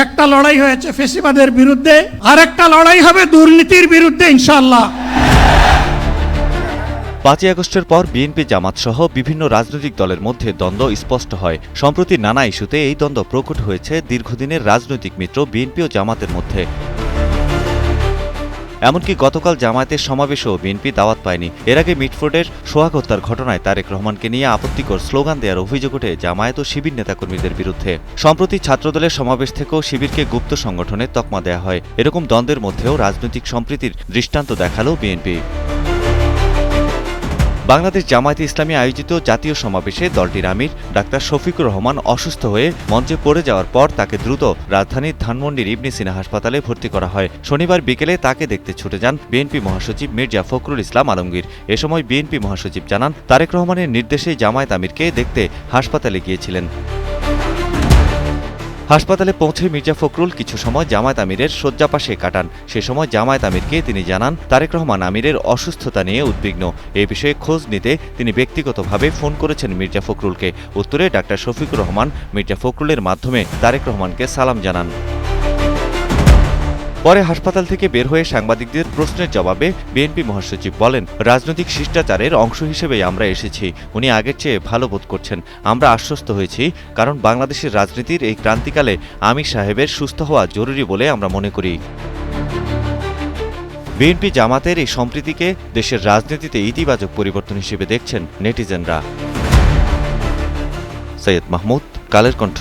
একটা লড়াই হয়েছে ফেসিবাদের বিরুদ্ধে, আর একটা লড়াই হবে দুর্নীতির বিরুদ্ধে ইনশাআল্লাহ। 5ই আগস্টের পর বিএনপি জামাত সহ বিভিন্ন রাজনৈতিক দলের মধ্যে দ্বন্দ্ব স্পষ্ট হয়। সম্প্রতি নানা ইস্যুতে এই দ্বন্দ্ব প্রকট হয়েছে দীর্ঘদিনের রাজনৈতিক মিত্র বিএনপি ও জামাতের মধ্যে। এমনকি গতকাল জামায়াতের সমাবেশেও বিএনপি দাওয়াত পায়নি। এর আগে মিটফোর্ডের সোহাগ হত্যার ঘটনায় তারেক রহমানকে নিয়ে আপত্তিকর স্লোগান দেওয়ার অভিযোগ ওঠে জামায়াত ও শিবির নেতাকর্মীদের বিরুদ্ধে। সম্প্রতি ছাত্রদলের সমাবেশ থেকেও শিবিরকে গুপ্ত সংগঠনের তকমা দেয়া হয়। এরকম দ্বন্দ্বের মধ্যেও রাজনৈতিক সম্প্রীতির দৃষ্টান্ত দেখালো বিএনপি। বাংলাদেশ জামায়াতে ইসলামী আয়োজিত জাতীয় সমাবেশে দলটির আমির ডাক্তার শফিকুর রহমান অসুস্থ হয়ে মঞ্চে পড়ে যাওয়ার পর তাকে দ্রুত রাজধানীর ধানমন্ডির ইবনে সিনা হাসপাতালে ভর্তি করা হয়। শনিবার বিকেলে তাকে দেখতে ছুটে যান বিএনপি মহাসচিব মির্জা ফখরুল ইসলাম আলমগীর। এ সময় বিএনপি মহাসচিব জানান, তারেক রহমানের নির্দেশেই জামায়াত আমিরকে দেখতে হাসপাতালে গিয়েছিলেন। হাসপাতালে পৌঁছে মির্জা ফখরুল কিছু সময় জামায়াত আমিরের শয্যা পাশে কাটান। সে সময় জামায়াত আমিরকে তিনি জানান, তারেক রহমান আমিরের অসুস্থতা নিয়ে উদ্বিগ্ন। এ বিষয়ে খোঁজ নিতে তিনি ব্যক্তিগতভাবে ফোন করেছেন মির্জা ফখরুলকে। উত্তরে ডাক্তার শফিকুর রহমান মির্জা ফখরুলের মাধ্যমে তারেক রহমানকে সালাম জানান। পরে হাসপাতাল থেকে বের হয়ে সাংবাদিকদের প্রশ্নের জবাবে বিএনপি মহাসচিব বলেন, রাজনৈতিক শিষ্টাচারের অংশ হিসেবেই আমরা এসেছি। উনি আগের চেয়ে ভালো বোধ করছেন। আমরা আশ্বস্ত হয়েছি, কারণ বাংলাদেশের রাজনীতির এই ক্রান্তিকালে আমির সাহেবের সুস্থ হওয়া জরুরি বলে আমরা মনে করি। বিএনপি জামাতের এই সম্প্রীতিকে দেশের রাজনীতিতে ইতিবাচক পরিবর্তন হিসেবে দেখছেন নেটিজেনরা। সৈয়দ মাহমুদ, কালের কণ্ঠ।